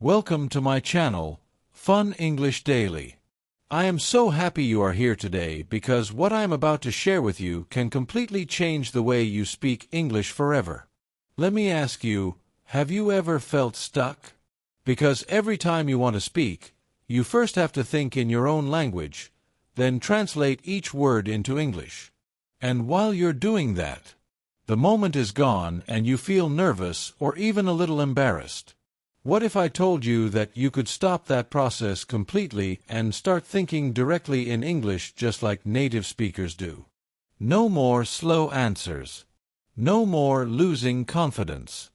Welcome to my channel, Fun English Daily. I am so happy you are here today because what I am about to share with you can completely change the way you speak English forever. Let me ask you, have you ever felt stuck? Because every time you want to speak, you first have to think in your own language, then translate each word into English. And while you're doing that, the moment is gone and you feel nervous or even a little embarrassed. What if I told you that you could stop that process completely and start thinking directly in English just like native speakers do? No more slow answers. No more losing confidence.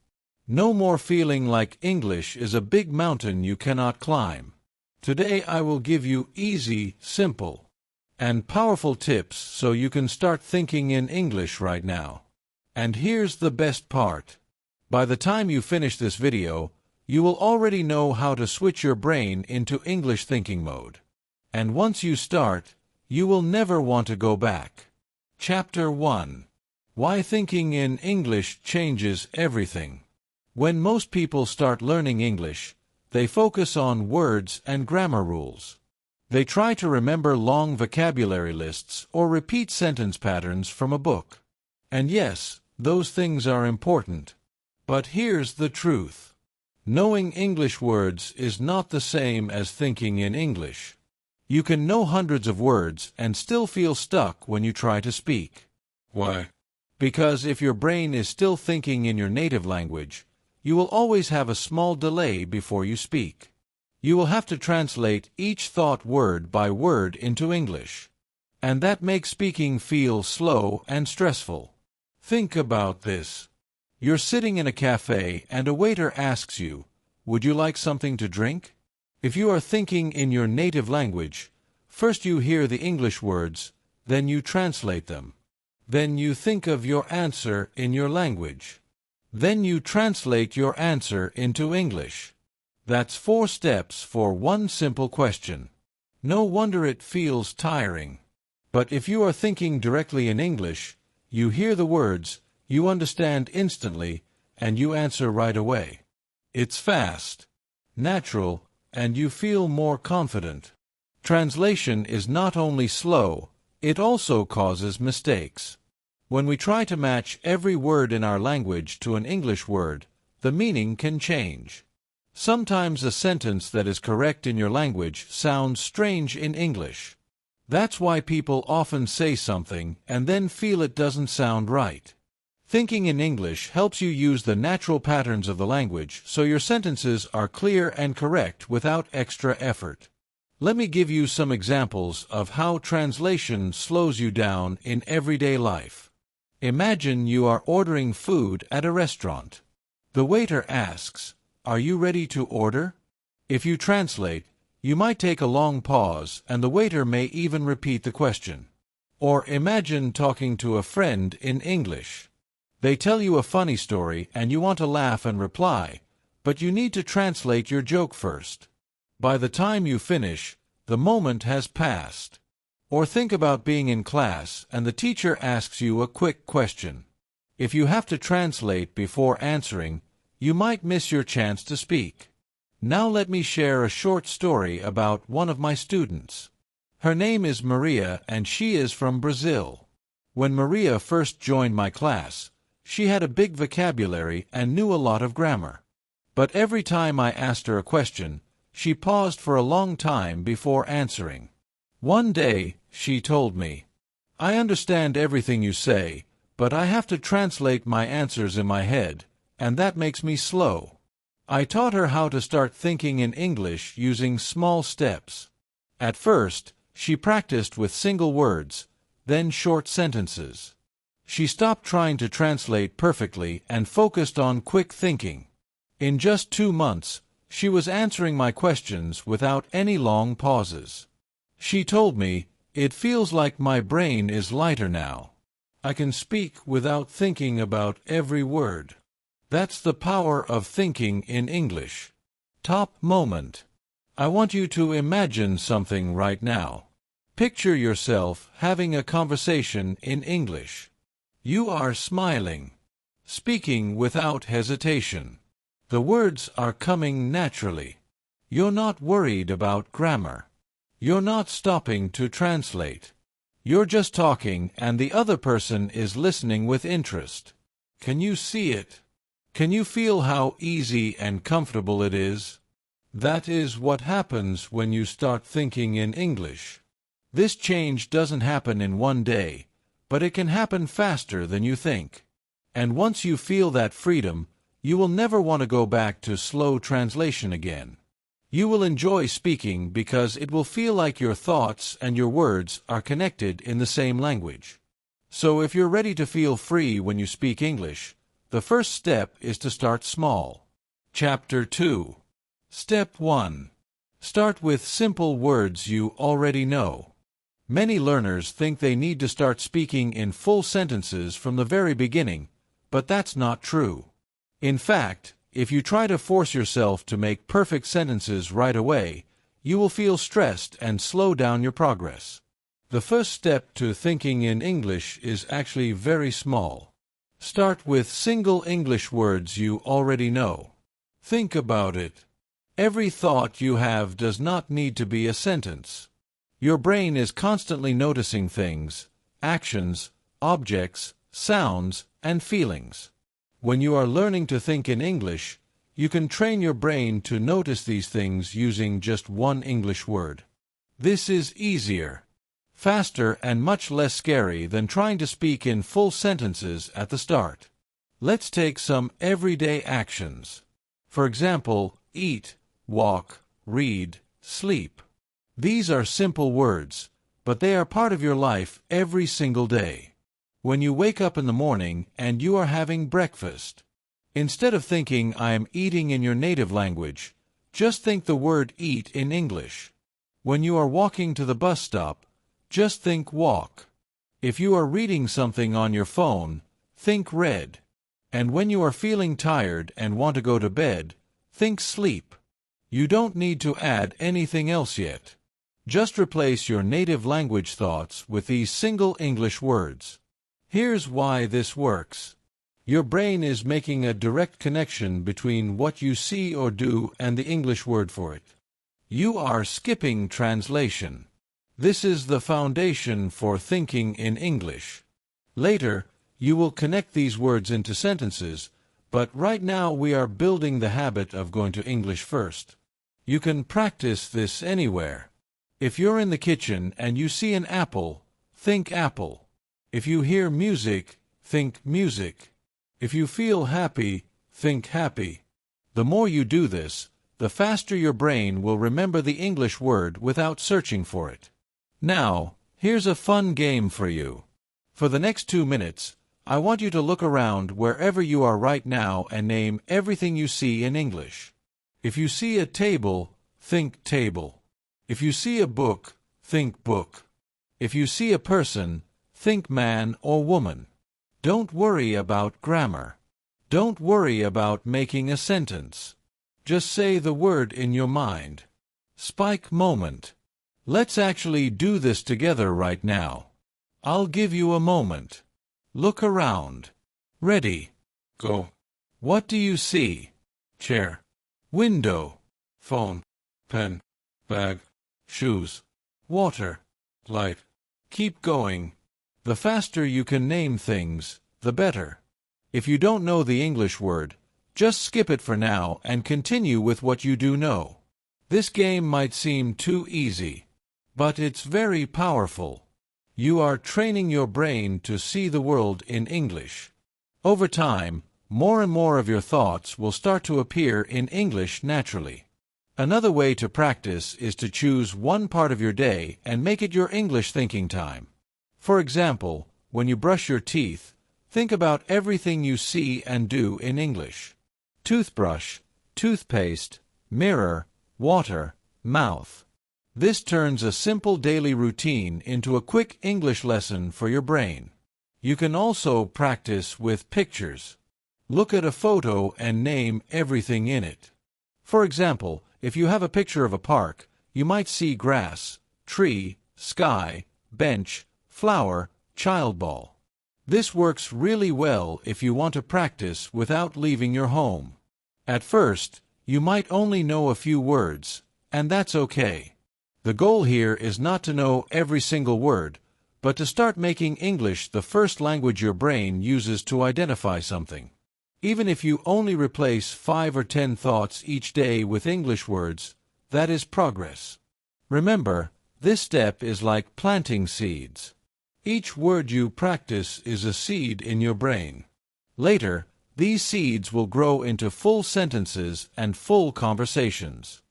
No more feeling like English is a big mountain you cannot climb. Today I will give you easy, simple, and powerful tips so you can start thinking in English right now. And here's the best part. By the time you finish this video, you will already know how to switch your brain into English thinking mode. And once you start, you will never want to go back. Chapter 1. Why thinking in English changes everything. When most people start learning English, they focus on words and grammar rules. They try to remember long vocabulary lists or repeat sentence patterns from a book. And yes, those things are important. But here's the truth. Knowing English words is not the same as thinking in English. You can know hundreds of words and still feel stuck when you try to speak. Why? Because if your brain is still thinking in your native language, you will always have a small delay before you speak. You will have to translate each thought word by word into English. And that makes speaking feel slow and stressful. Think about this. You're sitting in a cafe and a waiter asks you, "Would you like something to drink?" If you are thinking in your native language, first you hear the English words, then you translate them. Then you think of your answer in your language. Then you translate your answer into English. That's 4 steps for one simple question. No wonder it feels tiring. But if you are thinking directly in English, you hear the words, you understand instantly, and you answer right away. It's fast, natural, and you feel more confident. Translation is not only slow, it also causes mistakes. When we try to match every word in our language to an English word, the meaning can change. Sometimes a sentence that is correct in your language sounds strange in English. That's why people often say something and then feel it doesn't sound right. Thinking in English helps you use the natural patterns of the language so your sentences are clear and correct without extra effort. Let me give you some examples of how translation slows you down in everyday life. Imagine you are ordering food at a restaurant. The waiter asks, "Are you ready to order?" If you translate, you might take a long pause and the waiter may even repeat the question. Or imagine talking to a friend in English. They tell you a funny story and you want to laugh and reply, but you need to translate your joke first. By the time you finish, the moment has passed. Or think about being in class and the teacher asks you a quick question. If you have to translate before answering, you might miss your chance to speak. Now let me share a short story about one of my students. Her name is Maria and she is from Brazil. When Maria first joined my class, she had a big vocabulary and knew a lot of grammar. But every time I asked her a question, she paused for a long time before answering. One day, she told me, "I understand everything you say, but I have to translate my answers in my head, and that makes me slow." I taught her how to start thinking in English using small steps. At first, she practiced with single words, then short sentences. She stopped trying to translate perfectly and focused on quick thinking. In just 2 months, she was answering my questions without any long pauses. She told me, "It feels like my brain is lighter now. I can speak without thinking about every word." That's the power of thinking in English. Top moment. I want you to imagine something right now. Picture yourself having a conversation in English. You are smiling, speaking without hesitation. The words are coming naturally. You're not worried about grammar. You're not stopping to translate. You're just talking and the other person is listening with interest. Can you see it? Can you feel how easy and comfortable it is? That is what happens when you start thinking in English. This change doesn't happen in one day, but it can happen faster than you think. And once you feel that freedom, you will never want to go back to slow translation again. You will enjoy speaking because it will feel like your thoughts and your words are connected in the same language. So if you're ready to feel free when you speak English, the first step is to start small. Chapter 2. Step 1. Start with simple words you already know. Many learners think they need to start speaking in full sentences from the very beginning, but that's not true. In fact, if you try to force yourself to make perfect sentences right away, you will feel stressed and slow down your progress. The first step to thinking in English is actually very small. Start with single English words you already know. Think about it. Every thought you have does not need to be a sentence. Your brain is constantly noticing things, actions, objects, sounds, and feelings. When you are learning to think in English, you can train your brain to notice these things using just one English word. This is easier, faster, and much less scary than trying to speak in full sentences at the start. Let's take some everyday actions. For example, eat, walk, read, sleep. These are simple words, but they are part of your life every single day. When you wake up in the morning and you are having breakfast, instead of thinking I am eating in your native language, just think the word eat in English. When you are walking to the bus stop, just think walk. If you are reading something on your phone, think read. And when you are feeling tired and want to go to bed, think sleep. You don't need to add anything else yet. Just replace your native language thoughts with these single English words. Here's why this works. Your brain is making a direct connection between what you see or do and the English word for it. You are skipping translation. This is the foundation for thinking in English. Later, you will connect these words into sentences, but right now we are building the habit of going to English first. You can practice this anywhere. If you're in the kitchen and you see an apple, think apple. If you hear music, think music. If you feel happy, think happy. The more you do this, the faster your brain will remember the English word without searching for it. Now, here's a fun game for you. For the next 2 minutes, I want you to look around wherever you are right now and name everything you see in English. If you see a table, think table. If you see a book, think book. If you see a person, think man or woman. Don't worry about grammar. Don't worry about making a sentence. Just say the word in your mind. Spike moment. Let's actually do this together right now. I'll give you a moment. Look around. Ready. Go. What do you see? Chair. Window. Phone. Pen. Bag. Shoes. Water. Light. Keep going. The faster you can name things, the better. If you don't know the English word, just skip it for now and continue with what you do know. This game might seem too easy, but it's very powerful. You are training your brain to see the world in English. Over time, more and more of your thoughts will start to appear in English naturally. Another way to practice is to choose one part of your day and make it your English thinking time. For example, when you brush your teeth, think about everything you see and do in English. Toothbrush, toothpaste, mirror, water, mouth. This turns a simple daily routine into a quick English lesson for your brain. You can also practice with pictures. Look at a photo and name everything in it. For example, if you have a picture of a park, you might see grass, tree, sky, bench, flower, child ball. This works really well if you want to practice without leaving your home. At first, you might only know a few words, and that's okay. The goal here is not to know every single word, but to start making English the first language your brain uses to identify something. Even if you only replace 5 or 10 thoughts each day with English words, that is progress. Remember, this step is like planting seeds. Each word you practice is a seed in your brain. Later, these seeds will grow into full sentences and full conversations.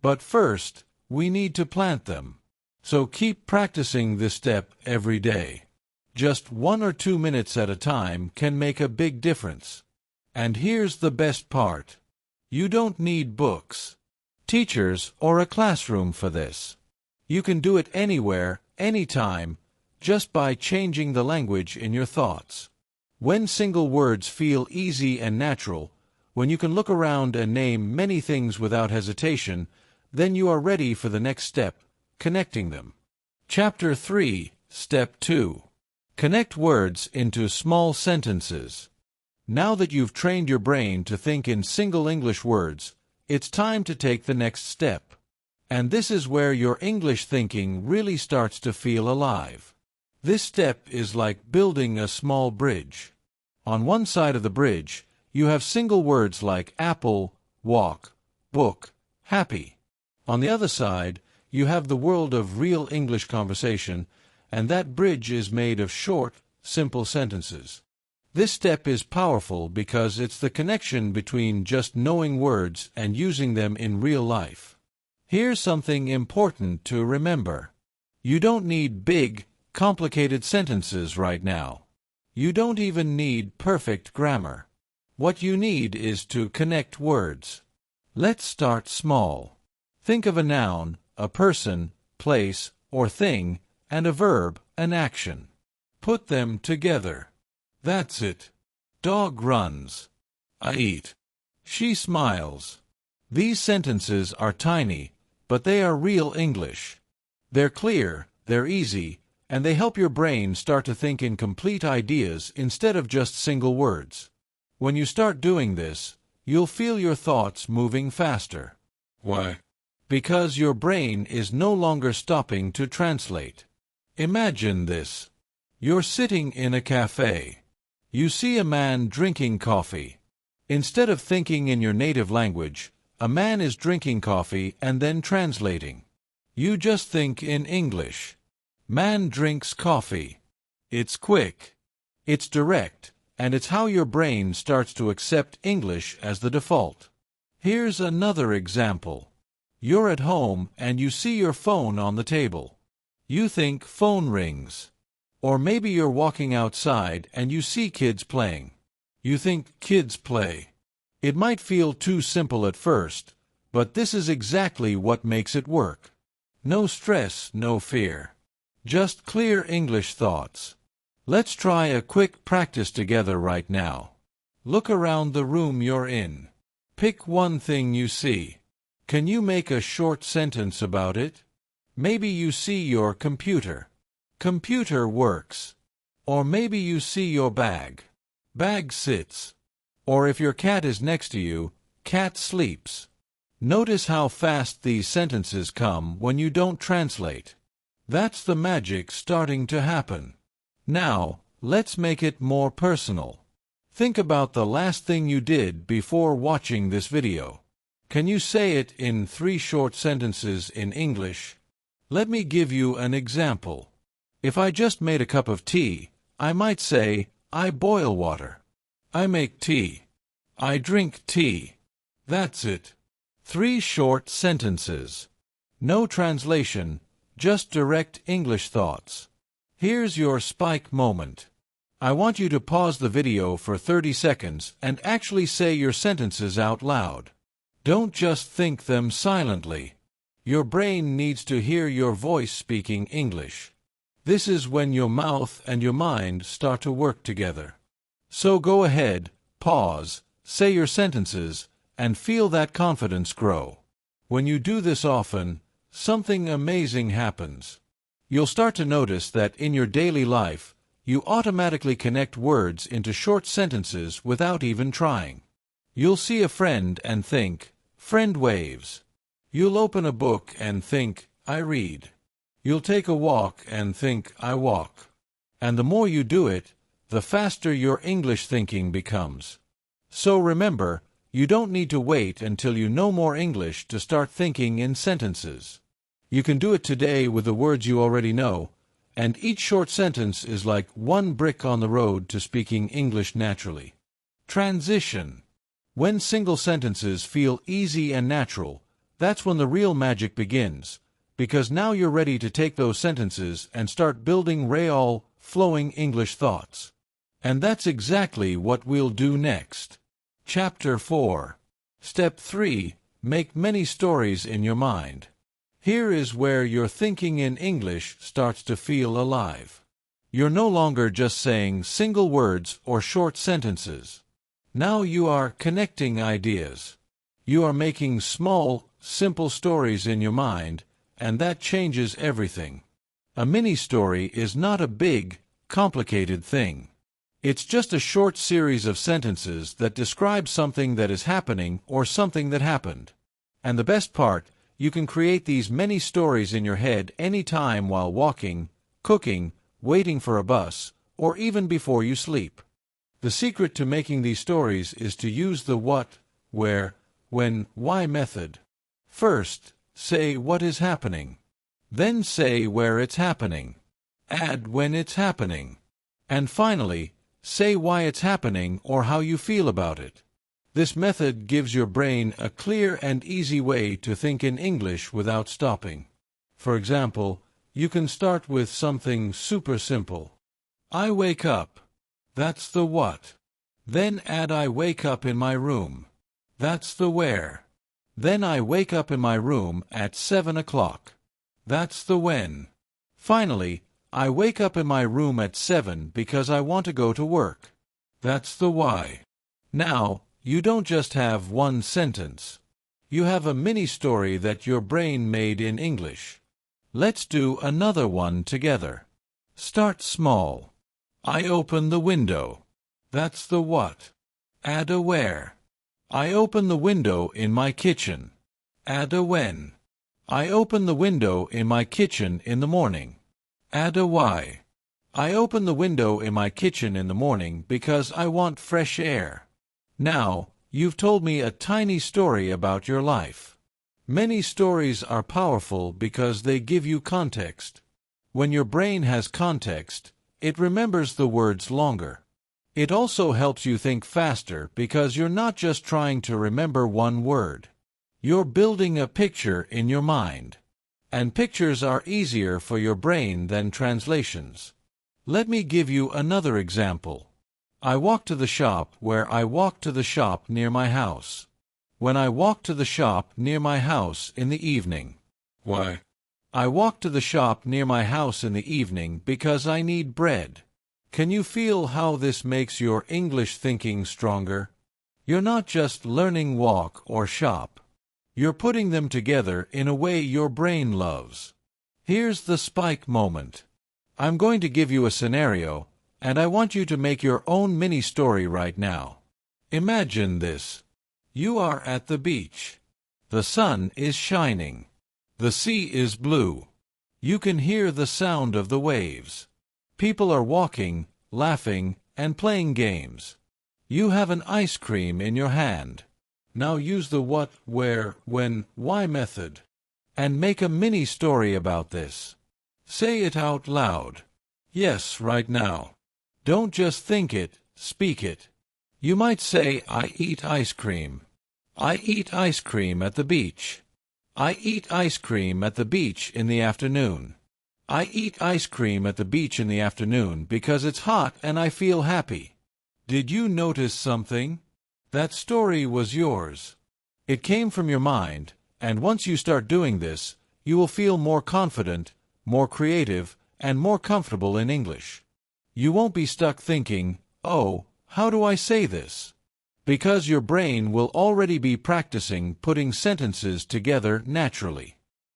But first, we need to plant them. So keep practicing this step every day. Just 1 or 2 minutes at a time can make a big difference. And here's the best part. You don't need books, teachers, or a classroom for this. You can do it anywhere, anytime, just by changing the language in your thoughts. When single words feel easy and natural, when you can look around and name many things without hesitation, then you are ready for the next step, connecting them. Chapter 3, Step 2. Connect words into small sentences. Now that you've trained your brain to think in single English words, it's time to take the next step. And this is where your English thinking really starts to feel alive. This step is like building a small bridge. On one side of the bridge, you have single words like apple, walk, book, happy. On the other side, you have the world of real English conversation, and that bridge is made of short, simple sentences. This step is powerful because it's the connection between just knowing words and using them in real life. Here's something important to remember. You don't need big, complicated sentences right now. You don't even need perfect grammar. What you need is to connect words. Let's start small. Think of a noun, a person, place, or thing, and a verb, an action. Put them together. That's it. Dog runs. I eat. She smiles. These sentences are tiny, but they are real English. They're clear, they're easy, and they help your brain start to think in complete ideas instead of just single words. When you start doing this, you'll feel your thoughts moving faster. Why? Because your brain is no longer stopping to translate. Imagine this. You're sitting in a cafe. You see a man drinking coffee. Instead of thinking in your native language, a man is drinking coffee and then translating. You just think in English. Man drinks coffee. It's quick. It's direct, and it's how your brain starts to accept English as the default. Here's another example. You're at home and you see your phone on the table. You think phone rings. Or maybe you're walking outside and you see kids playing. You think kids play. It might feel too simple at first, but this is exactly what makes it work. No stress, no fear. Just clear English thoughts. Let's try a quick practice together right now. Look around the room you're in. Pick one thing you see. Can you make a short sentence about it? Maybe you see your computer. Computer works. Or maybe you see your bag. Bag sits. Or if your cat is next to you, cat sleeps. Notice how fast these sentences come when you don't translate. That's the magic starting to happen. Now, let's make it more personal. Think about the last thing you did before watching this video. Can you say it in 3 short sentences in English? Let me give you an example. If I just made a cup of tea, I might say, I boil water. I make tea. I drink tea. That's it. 3 short sentences. No translation, just direct English thoughts. Here's your spike moment. I want you to pause the video for 30 seconds and actually say your sentences out loud. Don't just think them silently. Your brain needs to hear your voice speaking English. This is when your mouth and your mind start to work together. So go ahead, pause, say your sentences, and feel that confidence grow. When you do this often, something amazing happens. You'll start to notice that in your daily life, you automatically connect words into short sentences without even trying. You'll see a friend and think, "Friend waves." You'll open a book and think, "I read." You'll take a walk and think, "I walk." And the more you do it, the faster your English thinking becomes. So remember, you don't need to wait until you know more English to start thinking in sentences. You can do it today with the words you already know, and each short sentence is like one brick on the road to speaking English naturally. Transition. When single sentences feel easy and natural, that's when the real magic begins, because now you're ready to take those sentences and start building real, flowing English thoughts. And that's exactly what we'll do next. Chapter 4. Step 3. Make many stories in your mind. Here is where your thinking in English starts to feel alive. You're no longer just saying single words or short sentences. Now you are connecting ideas. You are making small, simple stories in your mind, and that changes everything. A mini-story is not a big, complicated thing. It's just a short series of sentences that describe something that is happening or something that happened. And the best part, you can create these many stories in your head any time while walking, cooking, waiting for a bus, or even before you sleep. The secret to making these stories is to use the what, where, when, why method. First, say what is happening. Then say where it's happening. Add when it's happening. And finally, say why it's happening or how you feel about it. This method gives your brain a clear and easy way to think in English without stopping. For example, you can start with something super simple. I wake up. That's the what. Then add I wake up in my room. That's the where. Then I wake up in my room at 7 o'clock. That's the when. Finally, I wake up in my room at 7 because I want to go to work. That's the why. Now, you don't just have one sentence. You have a mini-story that your brain made in English. Let's do another one together. Start small. I open the window. That's the what. Add a where. I open the window in my kitchen. Add a when. I open the window in my kitchen in the morning. Add a why. I open the window in my kitchen in the morning because I want fresh air. Now, you've told me a tiny story about your life. Many stories are powerful because they give you context. When your brain has context, it remembers the words longer. It also helps you think faster because you're not just trying to remember one word. You're building a picture in your mind. And pictures are easier for your brain than translations. Let me give you another example. I walk to the shop where I walk to the shop near my house. When I walk to the shop near my house in the evening. Why? I walk to the shop near my house in the evening because I need bread. Can you feel how this makes your English thinking stronger? You're not just learning walk or shop. You're putting them together in a way your brain loves. Here's the spike moment. I'm going to give you a scenario, and I want you to make your own mini-story right now. Imagine this. You are at the beach. The sun is shining. The sea is blue. You can hear the sound of the waves. People are walking, laughing, and playing games. You have an ice cream in your hand. Now use the what, where, when, why method, and make a mini-story about this. Say it out loud. Yes, right now. Don't just think it, speak it. You might say, I eat ice cream. I eat ice cream at the beach. I eat ice cream at the beach in the afternoon. I eat ice cream at the beach in the afternoon because it's hot and I feel happy. Did you notice something? That story was yours. It came from your mind, and once you start doing this, you will feel more confident, more creative, and more comfortable in English. You won't be stuck thinking, oh, how do I say this? Because your brain will already be practicing putting sentences together naturally.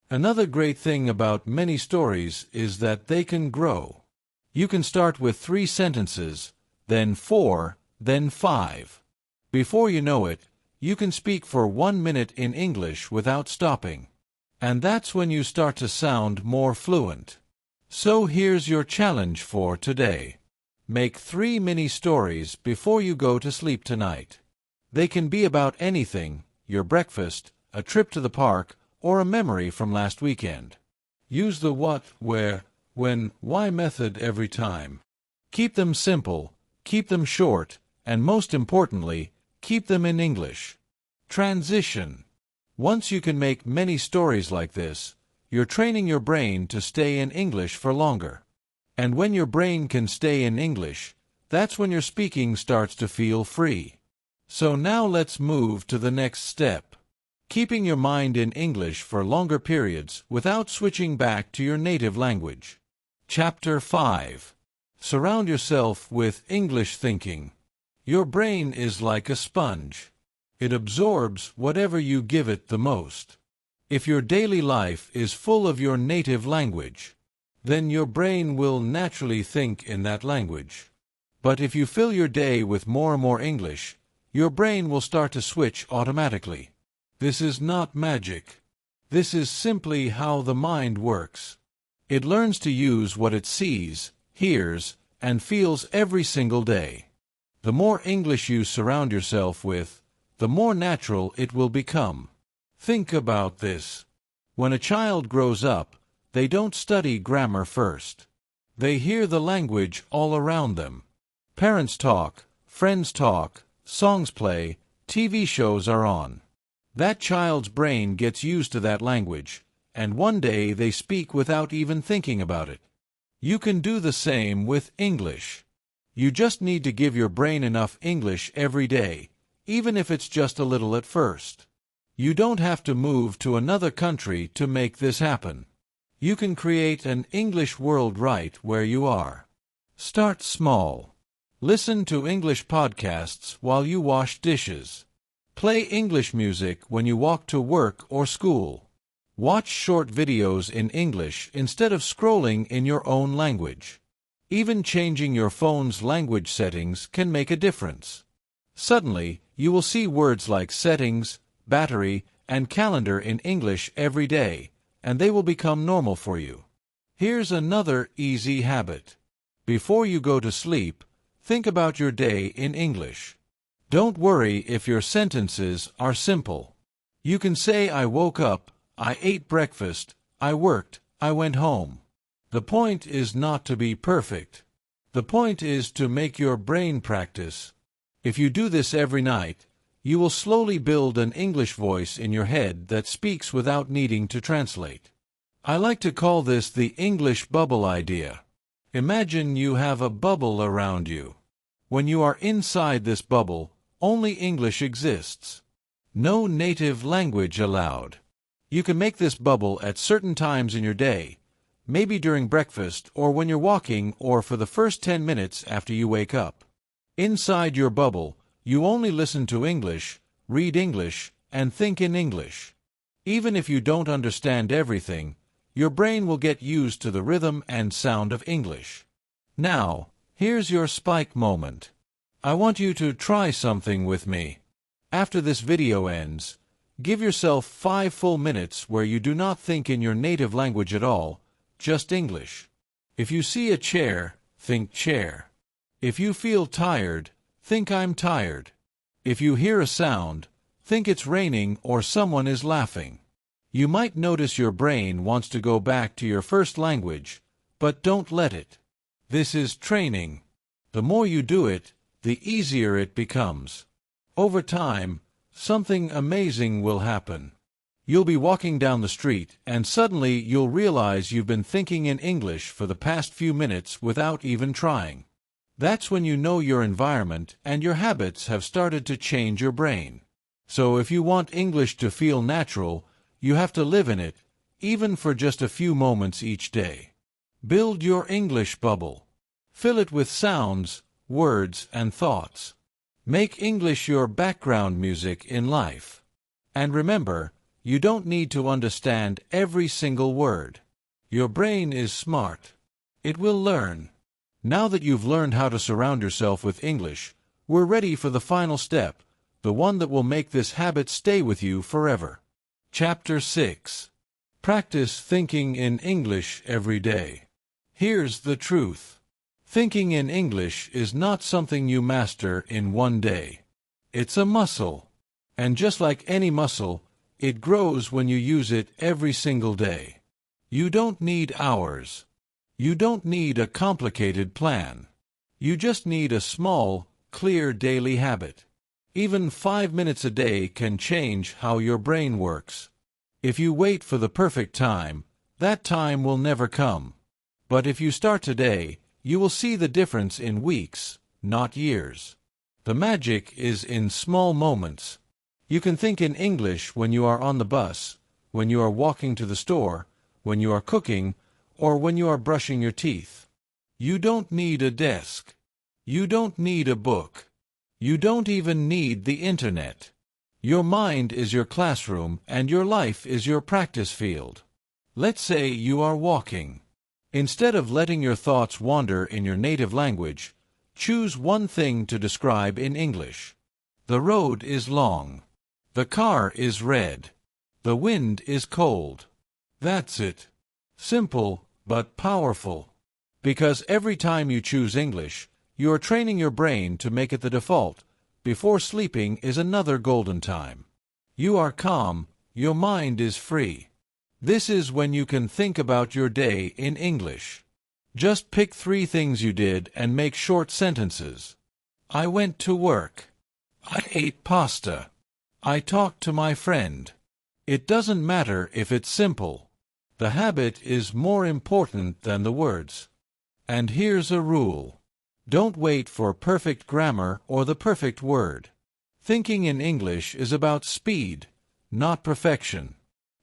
Another great thing about many stories is that they can grow. You can start with 3 sentences, then 4, then 5. Before you know it, You can speak for 1 minute in English without stopping. And that's when you start to sound more fluent. So here's your challenge for today. Make 3 mini stories before you go to sleep tonight. They can be about anything, your breakfast, a trip to the park, or a memory from last weekend. Use the what, where, when, why method every time. Keep them simple, keep them short, and most importantly, keep them in English. Transition. Once you can make many stories like this, you're training your brain to stay in English for longer. And when your brain can stay in English, that's when your speaking starts to feel free. So now let's move to the next step. Keeping your mind in English for longer periods without switching back to your native language. Chapter 5. Surround yourself with English thinking. Your brain is like a sponge. It absorbs whatever you give it the most. If your daily life is full of your native language, then your brain will naturally think in that language. But if you fill your day with more and more English, your brain will start to switch automatically. This is not magic. This is simply how the mind works. It learns to use what it sees, hears, and feels every single day. The more English you surround yourself with, the more natural it will become. Think about this. When a child grows up, they don't study grammar first. They hear the language all around them. Parents talk, friends talk, songs play, TV shows are on. That child's brain gets used to that language, and one day they speak without even thinking about it. You can do the same with English. You just need to give your brain enough English every day, even if it's just a little at first. You don't have to move to another country to make this happen. You can create an English world right where you are. Start small. Listen to English podcasts while you wash dishes. Play English music when you walk to work or school. Watch short videos in English instead of scrolling in your own language. Even changing your phone's language settings can make a difference. Suddenly, you will see words like settings, battery, and calendar in English every day, and they will become normal for you. Here's another easy habit. Before you go to sleep, think about your day in English. Don't worry if your sentences are simple. You can say I woke up, I ate breakfast, I worked, I went home. The point is not to be perfect. The point is to make your brain practice. If you do this every night, you will slowly build an English voice in your head that speaks without needing to translate. I like to call this the English bubble idea. Imagine you have a bubble around you. When you are inside this bubble, only English exists. No native language allowed. You can make this bubble at certain times in your day, maybe during breakfast or when you're walking or for the first 10 minutes after you wake up. Inside your bubble, you only listen to English, read English, and think in English. Even if you don't understand everything, your brain will get used to the rhythm and sound of English. Now, here's your spike moment. I want you to try something with me. After this video ends, give yourself 5 full minutes where you do not think in your native language at all, just English. If you see a chair, think chair. If you feel tired, think I'm tired. If you hear a sound, think it's raining or someone is laughing. You might notice your brain wants to go back to your first language, but don't let it. This is training. The more you do it, the easier it becomes. Over time, something amazing will happen. You'll be walking down the street, and suddenly you'll realize you've been thinking in English for the past few minutes without even trying. That's when you know your environment and your habits have started to change your brain. So if you want English to feel natural, you have to live in it, even for just a few moments each day. Build your English bubble. Fill it with sounds, words, and thoughts. Make English your background music in life. And remember, you don't need to understand every single word. Your brain is smart. It will learn. Now that you've learned how to surround yourself with English, we're ready for the final step, the one that will make this habit stay with you forever. Chapter 6. Practice thinking in English every day. Here's the truth. Thinking in English is not something you master in one day. It's a muscle. And just like any muscle, it grows when you use it every single day. You don't need hours. You don't need a complicated plan. You just need a small, clear daily habit. Even 5 minutes a day can change how your brain works. If you wait for the perfect time, that time will never come. But if you start today, you will see the difference in weeks, not years. The magic is in small moments. You can think in English when you are on the bus, when you are walking to the store, when you are cooking, or when you are brushing your teeth. You don't need a desk. You don't need a book. You don't even need the internet. Your mind is your classroom and your life is your practice field. Let's say you are walking. Instead of letting your thoughts wander in your native language, choose one thing to describe in English. The road is long. The car is red. The wind is cold. That's it. Simple, but powerful. Because every time you choose English, you are training your brain to make it the default. Before sleeping is another golden time. You are calm, your mind is free. This is when you can think about your day in English. Just pick 3 things you did and make short sentences. I went to work. I ate pasta. I talked to my friend. It doesn't matter if it's simple. The habit is more important than the words. And here's a rule. Don't wait for perfect grammar or the perfect word. Thinking in English is about speed, not perfection.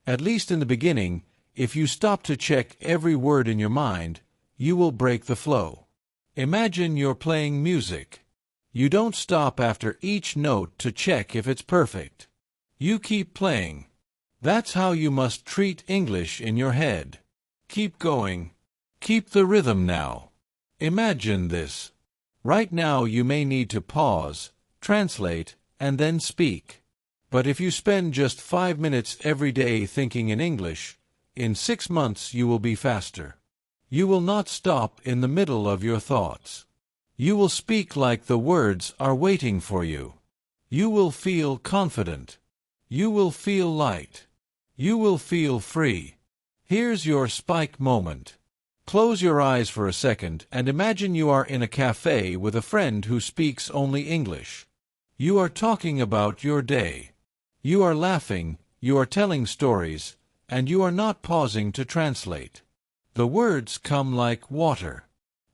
At least in the beginning, if you stop to check every word in your mind, you will break the flow. Imagine you're playing music. You don't stop after each note to check if it's perfect. You keep playing. That's how you must treat English in your head. Keep going. Keep the rhythm now. Imagine this. Right now you may need to pause, translate, and then speak. But if you spend just 5 minutes every day thinking in English, in 6 months you will be faster. You will not stop in the middle of your thoughts. You will speak like the words are waiting for you. You will feel confident. You will feel light. You will feel free. Here's your spike moment. Close your eyes for a second and imagine you are in a cafe with a friend who speaks only English. You are talking about your day. You are laughing, you are telling stories, and you are not pausing to translate. The words come like water.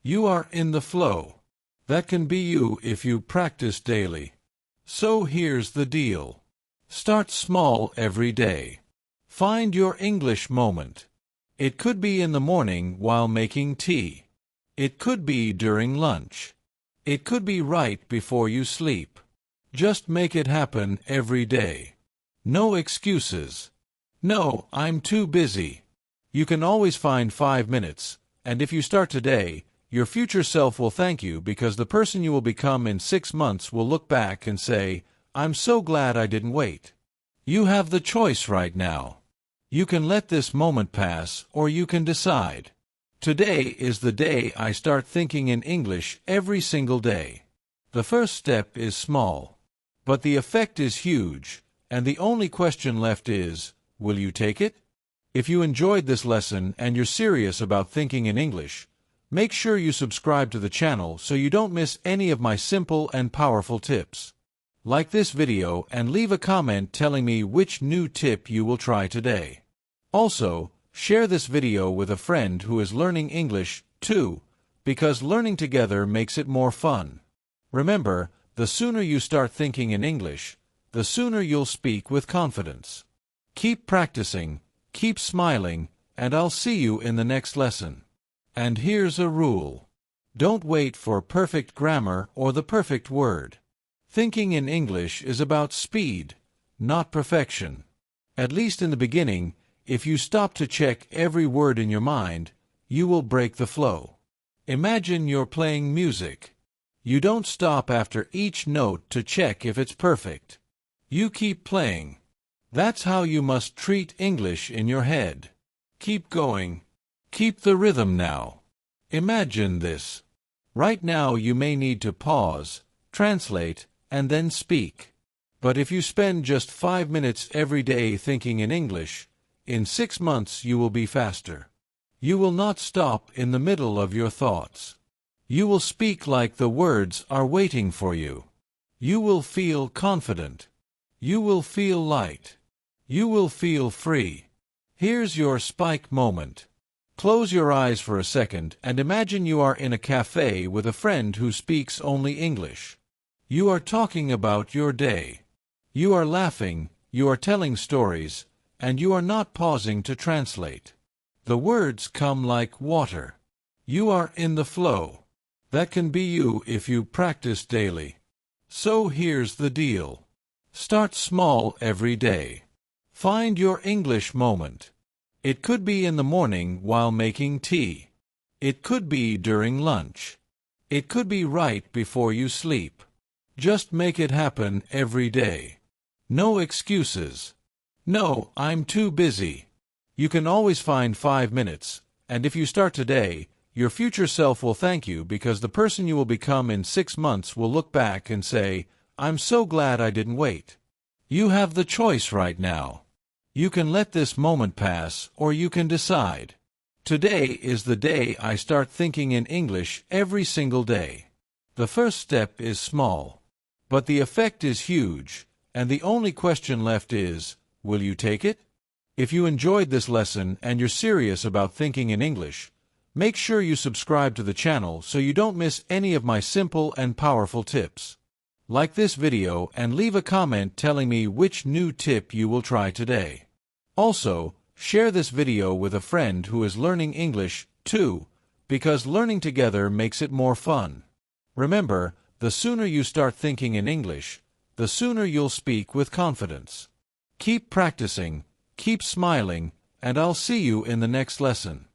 You are in the flow. That can be you if you practice daily. So here's the deal. Start small every day. Find your English moment. It could be in the morning while making tea. It could be during lunch. It could be right before you sleep. Just make it happen every day. No excuses. No, I'm too busy. You can always find 5 minutes, and if you start today, your future self will thank you because the person you will become in 6 months will look back and say, I'm so glad I didn't wait. You have the choice right now. You can let this moment pass, or you can decide. Today is the day I start thinking in English every single day. The first step is small, but the effect is huge, and the only question left is, will you take it? If you enjoyed this lesson and you're serious about thinking in English, make sure you subscribe to the channel so you don't miss any of my simple and powerful tips. Like this video and leave a comment telling me which new tip you will try today. Also, share this video with a friend who is learning English too, because learning together makes it more fun. Remember, the sooner you start thinking in English, the sooner you'll speak with confidence. Keep practicing, keep smiling, and I'll see you in the next lesson. And here's a rule. Don't wait for perfect grammar or the perfect word. Thinking in English is about speed, not perfection. At least in the beginning, if you stop to check every word in your mind, you will break the flow. Imagine you're playing music. You don't stop after each note to check if it's perfect. You keep playing. That's how you must treat English in your head. Keep going. Keep the rhythm now. Imagine this. Right now you may need to pause, translate, and then speak. But if you spend just 5 minutes every day thinking in English, in 6 months you will be faster. You will not stop in the middle of your thoughts. You will speak like the words are waiting for you. You will feel confident. You will feel light. You will feel free. Here's your spike moment. Close your eyes for a second and imagine you are in a cafe with a friend who speaks only English. You are talking about your day. You are laughing, you are telling stories, and you are not pausing to translate. The words come like water. You are in the flow. That can be you if you practice daily. So here's the deal. Start small every day. Find your English moment. It could be in the morning while making tea. It could be during lunch. It could be right before you sleep. Just make it happen every day. No excuses. No, I'm too busy. You can always find 5 minutes, and if you start today, your future self will thank you because the person you will become in 6 months will look back and say, "I'm so glad I didn't wait." You have the choice right now. You can let this moment pass, or you can decide. Today is the day I start thinking in English every single day. The first step is small, but the effect is huge, and the only question left is, will you take it? If you enjoyed this lesson and you're serious about thinking in English, make sure you subscribe to the channel so you don't miss any of my simple and powerful tips. Like this video and leave a comment telling me which new tip you will try today. Also, share this video with a friend who is learning English too, because learning together makes it more fun. Remember, the sooner you start thinking in English, the sooner you'll speak with confidence. Keep practicing, keep smiling, and I'll see you in the next lesson.